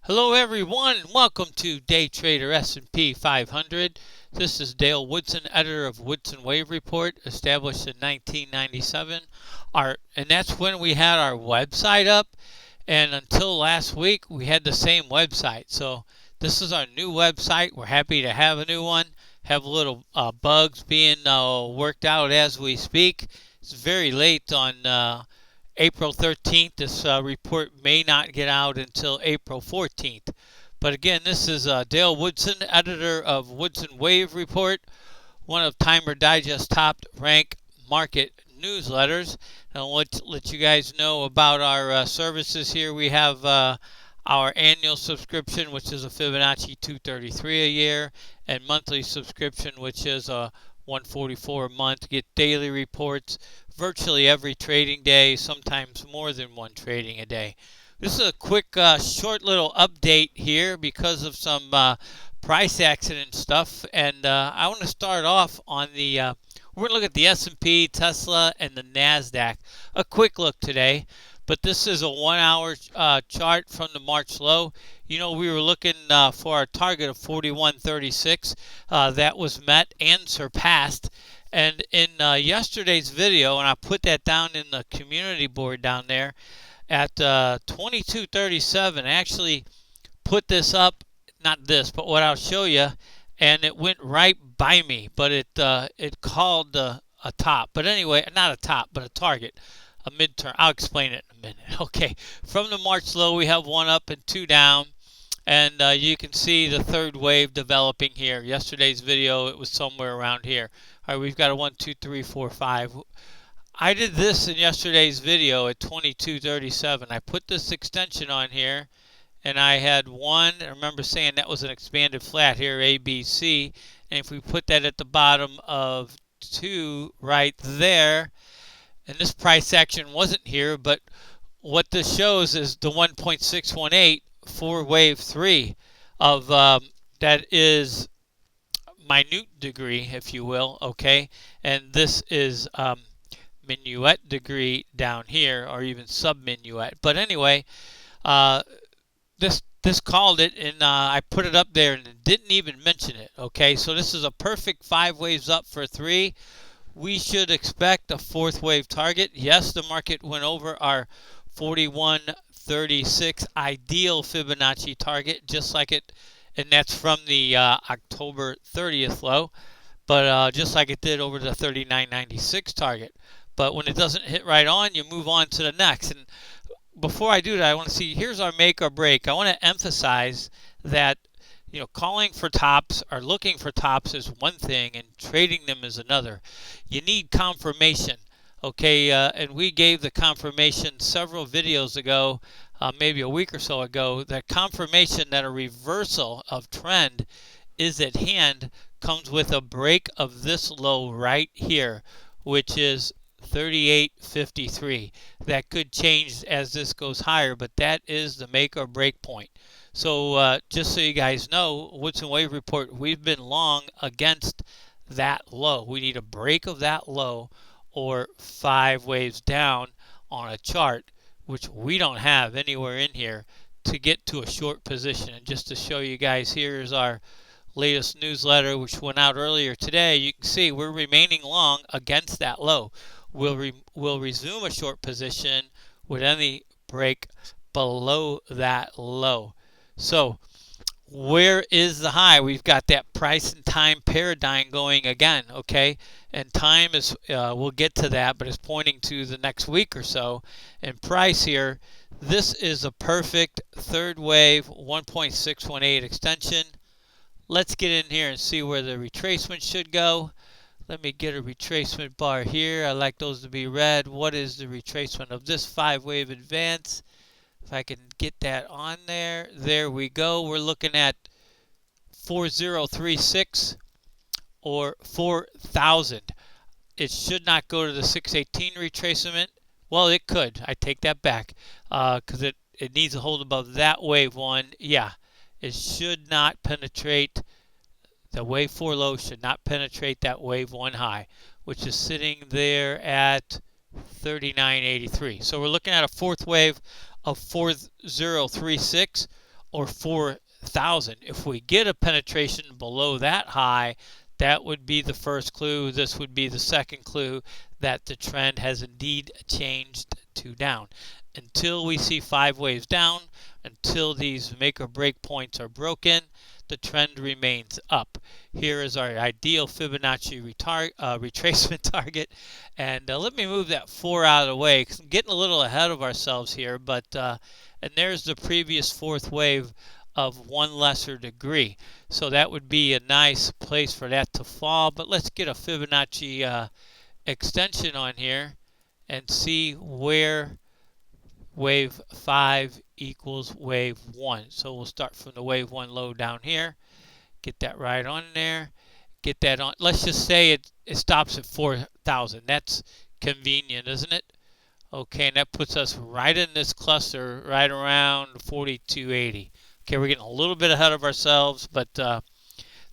Hello everyone, welcome to Day Trader S&P 500. This is Dale Woodson, editor of Woodson Wave Report, established in 1997. And that's when we had our website up, and until last week we had the same website. So this is our new website. We're happy to have a new one. Have little bugs being worked out as we speak. It's very late on April 13th. This report may not get out until April 14th. But again, this is Dale Woodson, editor of Woodson Wave Report, one of Timer Digest's top ranked market newsletters. And I'll let you guys know about our services here. We have our annual subscription, which is a Fibonacci 233 a year, and monthly subscription, which is a 144 a month. Get daily reports virtually every trading day, sometimes more than one trading a day. This is a quick, short little update here because of some price accident stuff, and I want to start off on the. We're going to look at the S&P, Tesla, and the NASDAQ. A quick look today, but this is a 1 hour chart from the March low. You know, we were looking for our target of 41.36. That was met and surpassed. And in yesterday's video, and I put that down in the community board down there, at 22.37, I actually put this up, not this, but what I'll show you, and it went right by me, but it called a top. But anyway, not a top, but a target, a midterm. I'll explain it in a minute. Okay, from the March low, we have one up and two down. And you can see the third wave developing here. Yesterday's video, it was somewhere around here. All right, we've got a 1, 2, 3, 4, 5. I did this in yesterday's video at 22.37. I put this extension on here, and I had one. I remember saying that was an expanded flat here, A, B, C. And if we put that at the bottom of 2 right there, and this price action wasn't here, but what this shows is the 1.618 for wave 3 of that is minute degree, if you will, okay, and this is minuet degree down here, or even sub minuet. But anyway, this called it, and I put it up there and didn't even mention it. Okay, so this is a perfect 5 waves up for 3. We should expect a 4th wave target. Yes, the market went over our 41.36 ideal Fibonacci target, just like it, and that's from the October 30th low, but just like it did over the 39.96 target. But when it doesn't hit right on, you move on to the next. And before I do that, I want to see, here's our make or break. I want to emphasize that, you know, calling for tops or looking for tops is one thing, and trading them is another. You need confirmation. Okay, and we gave the confirmation several videos ago, maybe a week or so ago, that confirmation that a reversal of trend is at hand comes with a break of this low right here, which is 38.53. That could change as this goes higher, but that is the make or break point. So just so you guys know, Woodson Wave Report, we've been long against that low. We need a break of that low or 5 waves down on a chart, which we don't have anywhere in here, to get to a short position. And just to show you guys, here's our latest newsletter, which went out earlier today. You can see we're remaining long against that low. We'll resume a short position with any break below that low. So where is the high? We've got that price and time paradigm going again, okay? And time is, we'll get to that, but it's pointing to the next week or so. And price here, this is a perfect third wave 1.618 extension. Let's get in here and see where the retracement should go. Let me get a retracement bar here. I like those to be red. What is the retracement of this 5 wave advance? If I can get that on there. There we go. We're looking at 4036 or 4000. It should not go to the 618 retracement. Well, it could. I take that back because it needs to hold above that wave 1. Yeah, it should not penetrate. The wave 4 low should not penetrate that wave 1 high, which is sitting there at 39.83. So we're looking at a 4th wave of 4036 or 4,000. If we get a penetration below that high, that would be the first clue. This would be the second clue that the trend has indeed changed to down. Until we see 5 waves down, until these make or break points are broken, the trend remains up. Here is our ideal Fibonacci retracement target. And let me move that 4 out of the way because I'm getting a little ahead of ourselves here. And there's the previous 4th wave of 1 lesser degree. So that would be a nice place for that to fall. But let's get a Fibonacci extension on here and see where wave 5 equals wave 1. So we'll start from the wave 1 low down here. Get that right on there. Get that on. Let's just say it stops at 4,000. That's convenient, isn't it? Okay, and that puts us right in this cluster, right around 4280. Okay, we're getting a little bit ahead of ourselves, but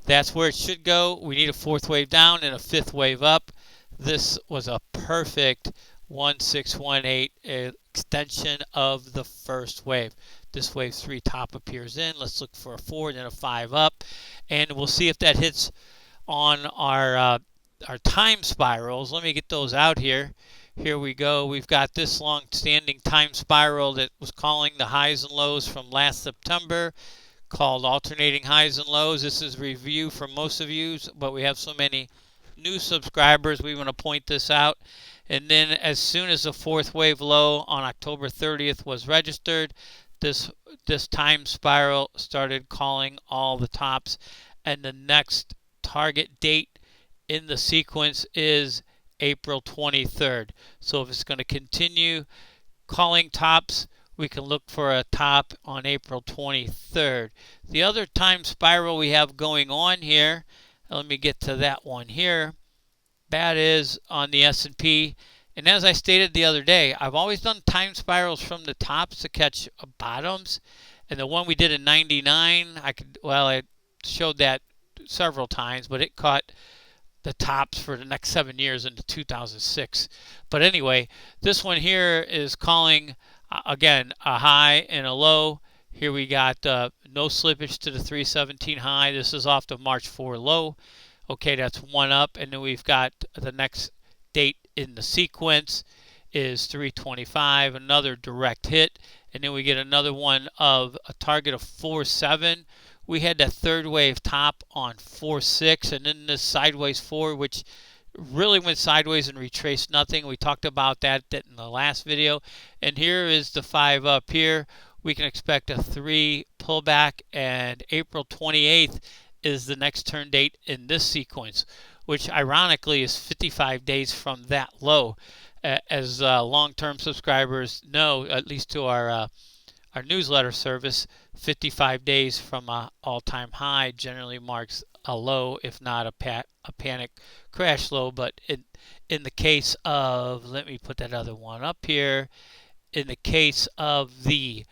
that's where it should go. We need a 4th wave down and a 5th wave up. This was a perfect 1618 extension of the first wave. This wave 3 top appears in. Let's look for a 4 and then a 5 up, and we'll see if that hits on our time spirals. Let me get those out here. Here we go. We've got this long-standing time spiral that was calling the highs and lows from last September, called alternating highs and lows. This is review for most of you, but we have so many new subscribers, we want to point this out. And then as soon as the 4th wave low on October 30th was registered, this time spiral started calling all the tops, and the next target date in the sequence is April 23rd. So if it's going to continue calling tops, we can look for a top on April 23rd. The other time spiral we have going on here, let me get to that one here. That is on the S&P. And as I stated the other day, I've always done time spirals from the tops to catch bottoms. And the one we did in 99, I showed that several times, but it caught the tops for the next 7 years into 2006. But anyway, this one here is calling, again, a high and a low. Here we got no slippage to the 317 high. This is off the March 4 low. Okay, that's 1 up. And then we've got the next date in the sequence is 325, another direct hit. And then we get another one of a target of 4.7. We had that 3rd wave top on 4.6, and then this sideways 4, which really went sideways and retraced nothing. We talked about that in the last video. And here is the 5 up here. We can expect a 3 pullback, and April 28th is the next turn date in this sequence, which ironically is 55 days from that low. As long-term subscribers know, at least to our newsletter service, 55 days from an all-time high generally marks a low, if not a panic crash low. But in the case of, let me put that other one up here, in the case of the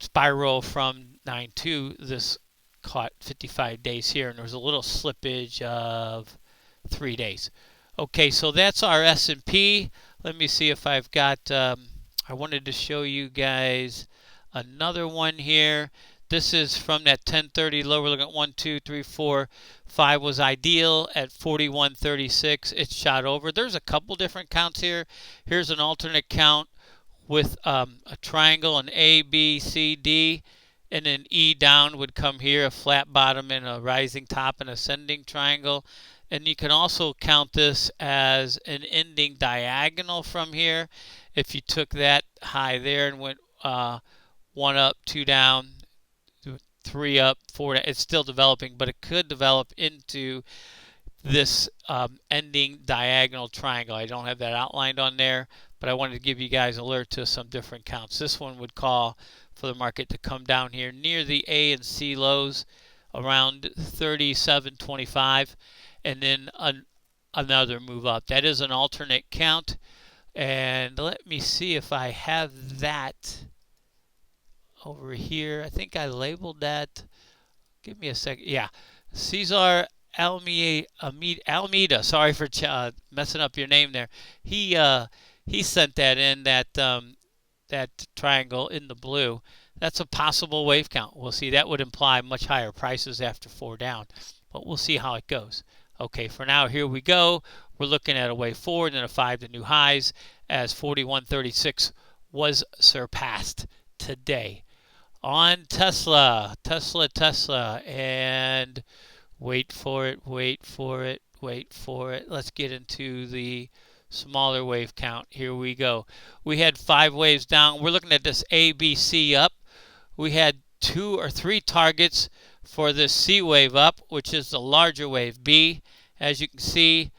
spiral from 9.2, this caught 55 days here, and there was a little slippage of 3 days. Okay, so that's our S&P. Let me see if I've got, I wanted to show you guys another one here. This is from that 1030 low. We're looking at 1, 2, 3, 4, 5 was ideal at 41.36. It shot over. There's a couple different counts here. Here's an alternate count with a triangle, an A, B, C, D, and an E down would come here, a flat bottom and a rising top, and ascending triangle. And you can also count this as an ending diagonal from here. If you took that high there and went 1 up, 2 down, 3 up, 4 down, it's still developing, but it could develop into this ending diagonal triangle. I don't have that outlined on there, but I wanted to give you guys an alert to some different counts. This one would call for the market to come down here near the A and C lows around 37.25, and then another move up. That is an alternate count. And let me see if I have that over here. I think I labeled that. Give me a second. Yeah, Cesar Almeida. Sorry for messing up your name there. He sent that in, that that triangle in the blue, that's a possible wave count. We'll see. That would imply much higher prices after 4 down, but we'll see how it goes. Okay, for now, here we go. We're looking at a wave 4 and then a 5 to new highs as 41.36 was surpassed today. On Tesla, and wait for it. Let's get into the smaller wave count. Here we go. We had 5 waves down. We're looking at this ABC up. We had 2 or 3 targets for this C wave up, which is the larger wave B. As you can see,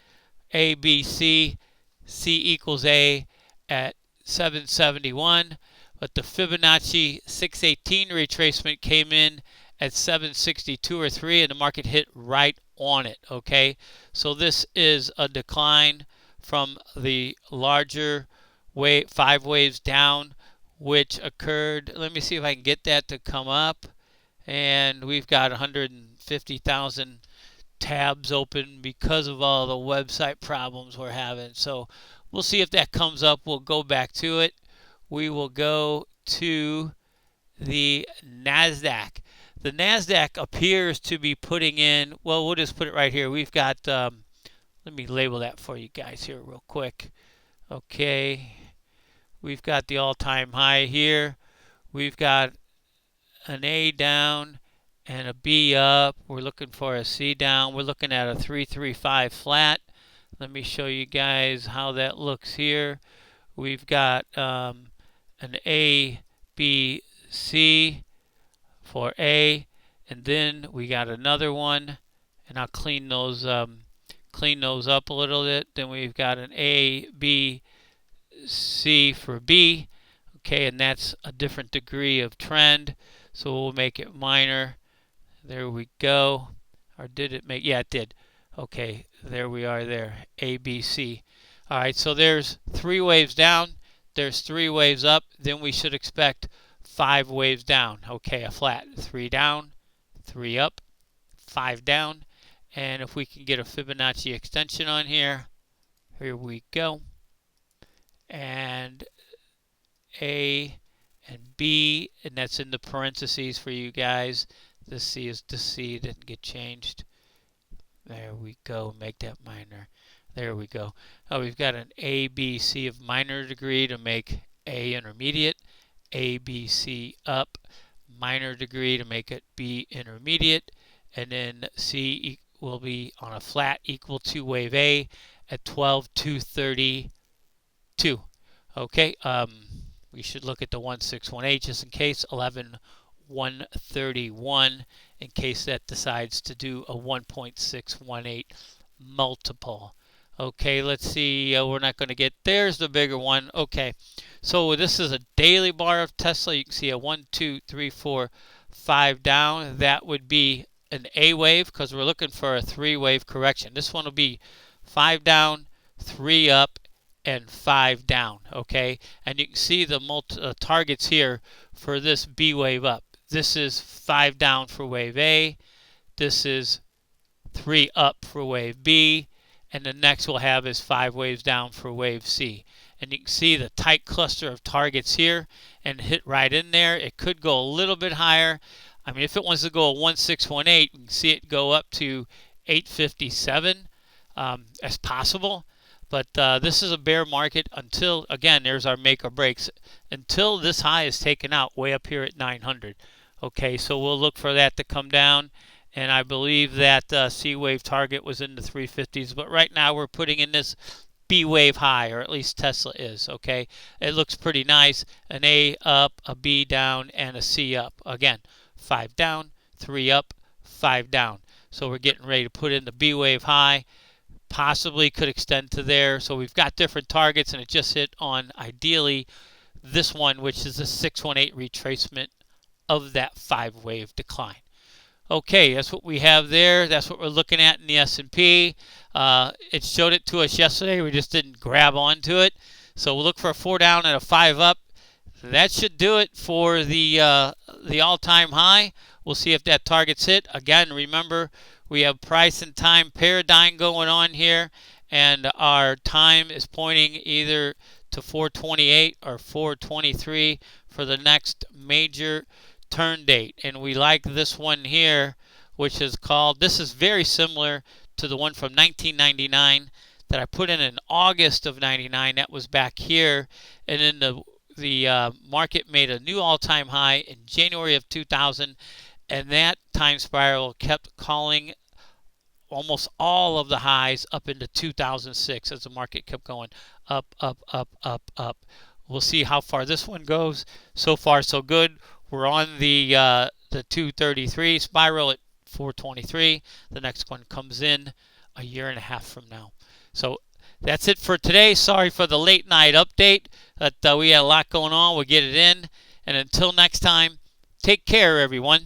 ABC, C equals A at 771. But the Fibonacci 618 retracement came in at 762 or 3, and the market hit right on it. Okay, so this is a decline from the larger wave, 5 waves down, which occurred. Let me see if I can get that to come up. And we've got 150,000 tabs open because of all the website problems we're having. So we'll see if that comes up. We'll go back to it. We will go to the NASDAQ. The NASDAQ appears to be putting in, well, we'll just put it right here. We've got, let me label that for you guys here real quick. Okay, we've got the all-time high here. We've got an A down and a B up. We're looking for a C down. We're looking at a 335 flat. Let me show you guys how that looks here. We've got an A, B, C for A, and then we got another one, and I'll clean those up a little bit. Then we've got an A, B, C for B. Okay, and that's a different degree of trend, so we'll make it minor. There we go. Or did it make? Yeah, it did. Okay, there we are there. A, B, C. All right, so there's 3 waves down. There's 3 waves up. Then we should expect 5 waves down. Okay, a flat. 3 down, 3 up, 5 down. And if we can get a Fibonacci extension on here, here we go. And A and B, and that's in the parentheses for you guys. The C is the C, didn't get changed. There we go, make that minor. There we go. Oh, we've got an A, B, C of minor degree to make A intermediate. A, B, C up, minor degree to make it B intermediate. And then C will be on a flat equal to wave A at 12,232. Okay, we should look at the 1618 just in case. 11,131 in case that decides to do a 1.618 multiple. Okay, let's see. We're not going to get, there's the bigger one. Okay, so this is a daily bar of Tesla. You can see a 1, 2, 3, 4, 5 down. That would be an A wave because we're looking for a 3-wave correction. This one will be 5 down, 3 up, and 5 down. Okay, and you can see the targets here for this B wave up. This is 5 down for wave A. This is 3 up for wave B. And the next we'll have is 5 waves down for wave C. And you can see the tight cluster of targets here and hit right in there. It could go a little bit higher. I mean, if it wants to go 1618, you can see it go up to 857 as possible. But this is a bear market until, again, there's our make or breaks, until this high is taken out way up here at 900. Okay, so we'll look for that to come down. And I believe that C wave target was in the 350s. But right now we're putting in this B wave high, or at least Tesla is. Okay, it looks pretty nice. An A up, a B down, and a C up. Again, 5 down, 3 up, 5 down. So we're getting ready to put in the B wave high. Possibly could extend to there. So we've got different targets, and it just hit on ideally this one, which is a 618 retracement of that 5-wave decline. Okay, that's what we have there. That's what we're looking at in the S&P. It showed it to us yesterday. We just didn't grab onto it. So we'll look for a 4 down and a 5 up. That should do it for the all-time high. We'll see if that target's hit. Again, remember, we have price and time paradigm going on here, and our time is pointing either to 428 or 423 for the next major turn date. And we like this one here, which is called, this is very similar to the one from 1999 that I put in August of 99. That was back here. And then the market made a new all-time high in January of 2000. And that time spiral kept calling almost all of the highs up into 2006 as the market kept going up, up, up, up, up. We'll see how far this one goes. So far, so good. We're on the 233 spiral at 423. The next one comes in a year and a half from now. So that's it for today. Sorry for the late night update. But we had a lot going on. We'll get it in. And until next time, take care, everyone.